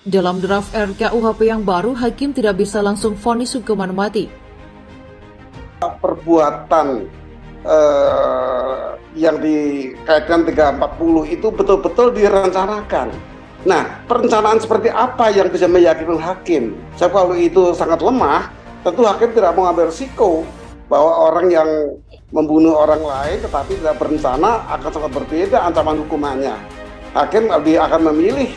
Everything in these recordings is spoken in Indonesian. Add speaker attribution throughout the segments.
Speaker 1: Dalam draft RKUHP yang baru, hakim tidak bisa langsung vonis hukuman mati.
Speaker 2: Perbuatan yang dikaitkan 340 itu betul-betul direncanakan. Nah, perencanaan seperti apa yang bisa meyakinkan hakim? Sebab kalau itu sangat lemah, tentu hakim tidak mau ambil risiko bahwa orang yang membunuh orang lain tetapi tidak berencana akan sangat berbeda ancaman hukumannya. Hakim akan memilih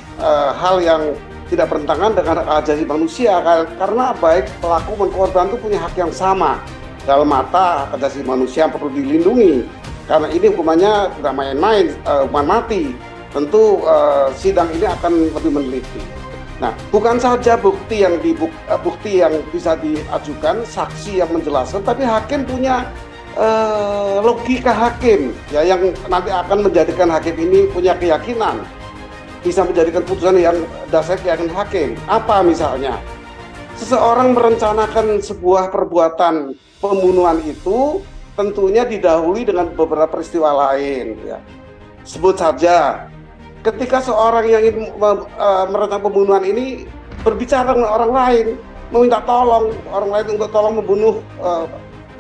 Speaker 2: hal yang tidak bertentangan dengan hak asasi manusia, karena baik pelaku maupun korban itu punya hak yang sama dalam mata hak asasi manusia yang perlu dilindungi. Karena ini hukumannya tidak main-main, hukuman mati. Tentu sidang ini akan lebih meneliti. Nah, bukan saja bukti yang bisa diajukan, saksi yang menjelaskan, tapi hakim punya logika hakim ya, yang nanti akan menjadikan hakim ini punya keyakinan, bisa menjadikan putusan yang dasar keyakinan hakim. Apa misalnya? Seseorang merencanakan sebuah perbuatan pembunuhan itu tentunya didahului dengan beberapa peristiwa lain ya. Sebut saja ketika seorang yang ingin merencanakan pembunuhan ini berbicara dengan orang lain, meminta tolong orang lain untuk tolong membunuh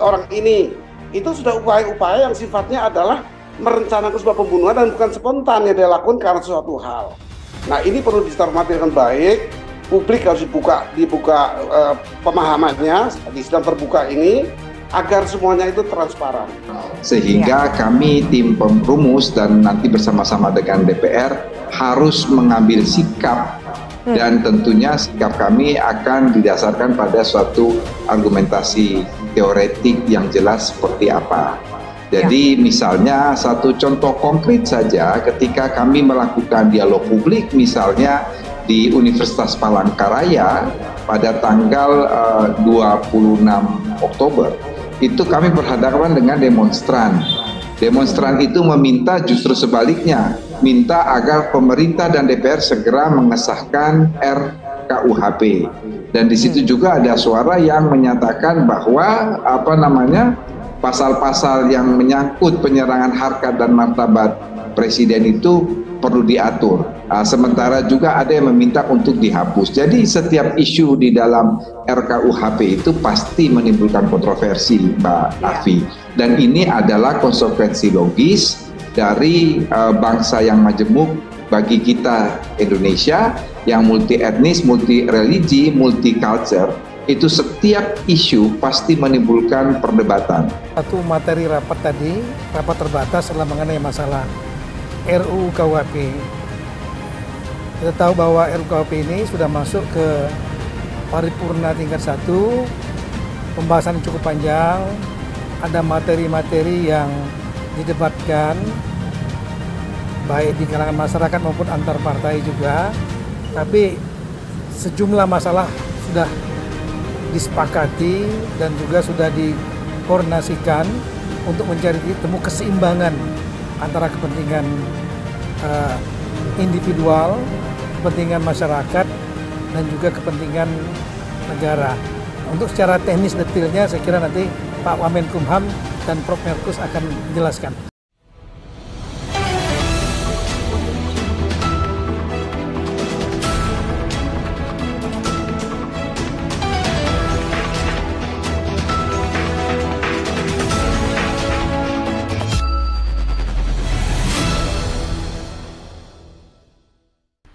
Speaker 2: orang ini, itu sudah upaya-upaya yang sifatnya adalah merencanakan sebuah pembunuhan dan bukan spontan yang dia lakukan karena sesuatu hal. Nah, ini perlu dicermati dengan baik. Publik harus dibuka pemahamannya di sidang terbuka ini agar semuanya itu transparan.
Speaker 3: Sehingga kami tim perumus dan nanti bersama-sama dengan DPR harus mengambil sikap, dan tentunya sikap kami akan didasarkan pada suatu argumentasi teoretik yang jelas seperti apa. Jadi misalnya satu contoh konkret saja, ketika kami melakukan dialog publik misalnya di Universitas Palangkaraya pada tanggal 26 Oktober, itu kami berhadapan dengan demonstran. Demonstran itu meminta justru sebaliknya, minta agar pemerintah dan DPR segera mengesahkan RKUHP. Dan di situ juga ada suara yang menyatakan bahwa pasal-pasal yang menyangkut penyerangan harkat dan martabat presiden itu perlu diatur. Sementara juga ada yang meminta untuk dihapus. Jadi setiap isu di dalam RKUHP itu pasti menimbulkan kontroversi, Mbak Afi. Dan ini adalah konsekuensi logis dari bangsa yang majemuk bagi kita Indonesia yang multi etnis, multi religi, multi culture. Itu setiap isu pasti menimbulkan perdebatan.
Speaker 4: Satu materi rapat tadi, rapat terbatas adalah mengenai masalah RUU KUHP. Kita tahu bahwa RUU KUHP ini sudah masuk ke paripurna tingkat 1, pembahasan cukup panjang, ada materi-materi yang didebatkan, baik di kalangan masyarakat maupun antar partai juga, tapi sejumlah masalah sudah disepakati dan juga sudah dikoordinasikan untuk mencari temu keseimbangan antara kepentingan individual, kepentingan masyarakat, dan juga kepentingan negara. Untuk secara teknis detailnya saya kira nanti Pak Wamenkumham dan Prof. Merkus akan menjelaskan.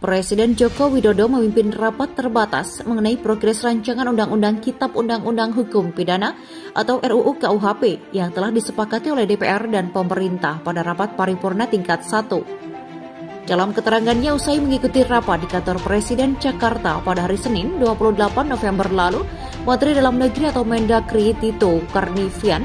Speaker 1: Presiden Joko Widodo memimpin rapat terbatas mengenai progres rancangan Undang-Undang Kitab Undang-Undang Hukum Pidana atau RUU KUHP yang telah disepakati oleh DPR dan pemerintah pada rapat paripurna tingkat 1. Dalam keterangannya usai mengikuti rapat di kantor Presiden Jakarta pada hari Senin 28 November lalu, Menteri Dalam Negeri atau Mendagri Tito Karnavian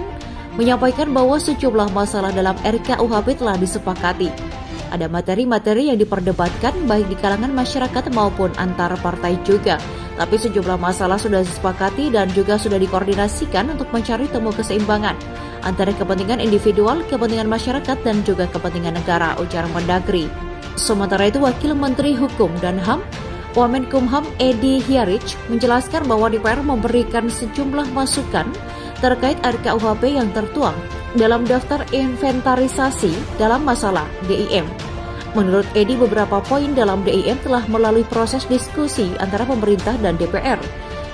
Speaker 1: menyampaikan bahwa sejumlah masalah dalam RKUHP telah disepakati. Ada materi-materi yang diperdebatkan baik di kalangan masyarakat maupun antar partai juga. Tapi sejumlah masalah sudah disepakati dan juga sudah dikoordinasikan untuk mencari temu keseimbangan antara kepentingan individual, kepentingan masyarakat, dan juga kepentingan negara, ujar Mendagri. Sementara itu, Wakil Menteri Hukum dan HAM, Wamenkumham Edi Hiarich, menjelaskan bahwa DPR memberikan sejumlah masukan terkait RKUHP yang tertuang dalam daftar inventarisasi dalam masalah DIM. Menurut Edi, beberapa poin dalam DIM telah melalui proses diskusi antara pemerintah dan DPR.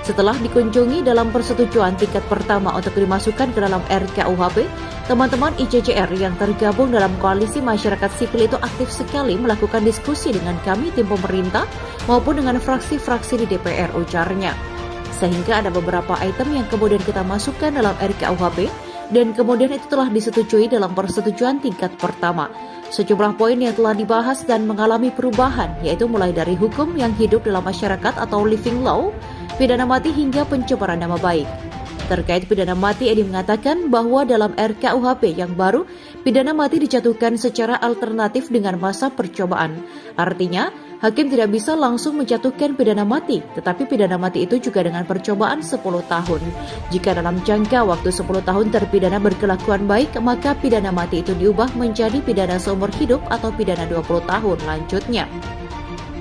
Speaker 1: Setelah dikunjungi dalam persetujuan tingkat pertama untuk dimasukkan ke dalam RKUHP, teman-teman ICCR yang tergabung dalam koalisi masyarakat sipil itu aktif sekali melakukan diskusi dengan kami tim pemerintah maupun dengan fraksi-fraksi di DPR, ujarnya. Sehingga ada beberapa item yang kemudian kita masukkan dalam RKUHP dan kemudian itu telah disetujui dalam persetujuan tingkat pertama. Sejumlah poin yang telah dibahas dan mengalami perubahan, yaitu mulai dari hukum yang hidup dalam masyarakat atau living law, pidana mati hingga pencemaran nama baik. Terkait pidana mati, Edi mengatakan bahwa dalam RKUHP yang baru, pidana mati dijatuhkan secara alternatif dengan masa percobaan. Artinya, hakim tidak bisa langsung menjatuhkan pidana mati, tetapi pidana mati itu juga dengan percobaan 10 tahun. Jika dalam jangka waktu 10 tahun terpidana berkelakuan baik, maka pidana mati itu diubah menjadi pidana seumur hidup atau pidana 20 tahun, lanjutnya.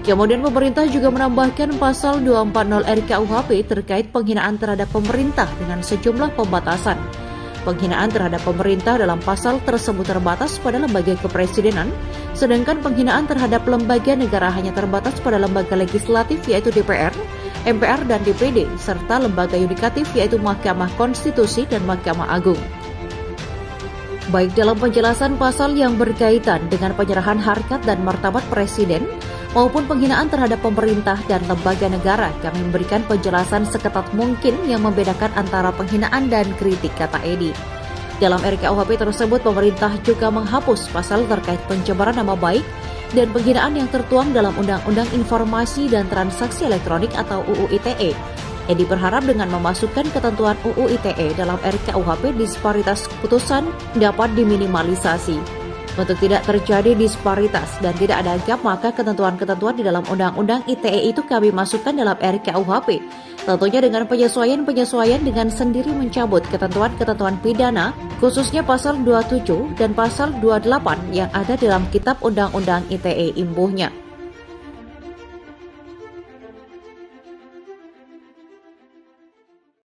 Speaker 1: Kemudian pemerintah juga menambahkan pasal 240 RKUHP terkait penghinaan terhadap pemerintah dengan sejumlah pembatasan. Penghinaan terhadap pemerintah dalam pasal tersebut terbatas pada lembaga kepresidenan, sedangkan penghinaan terhadap lembaga negara hanya terbatas pada lembaga legislatif yaitu DPR, MPR dan DPD, serta lembaga yudikatif yaitu Mahkamah Konstitusi dan Mahkamah Agung. Baik dalam penjelasan pasal yang berkaitan dengan penyerahan harkat dan martabat presiden maupun penghinaan terhadap pemerintah dan lembaga negara, kami memberikan penjelasan seketat mungkin yang membedakan antara penghinaan dan kritik, kata Edi. Dalam RKUHP tersebut, pemerintah juga menghapus pasal terkait pencemaran nama baik dan penghinaan yang tertuang dalam Undang-Undang Informasi dan Transaksi Elektronik atau UU ITE. Edi berharap dengan memasukkan ketentuan UU ITE dalam RKUHP, disparitas keputusan dapat diminimalisasi. Untuk tidak terjadi disparitas dan tidak ada gap, maka ketentuan-ketentuan di dalam Undang-Undang ITE itu kami masukkan dalam RKUHP. Tentunya dengan penyesuaian-penyesuaian dengan sendiri mencabut ketentuan-ketentuan pidana, khususnya pasal 27 dan pasal 28 yang ada dalam Kitab Undang-Undang ITE, imbuhnya.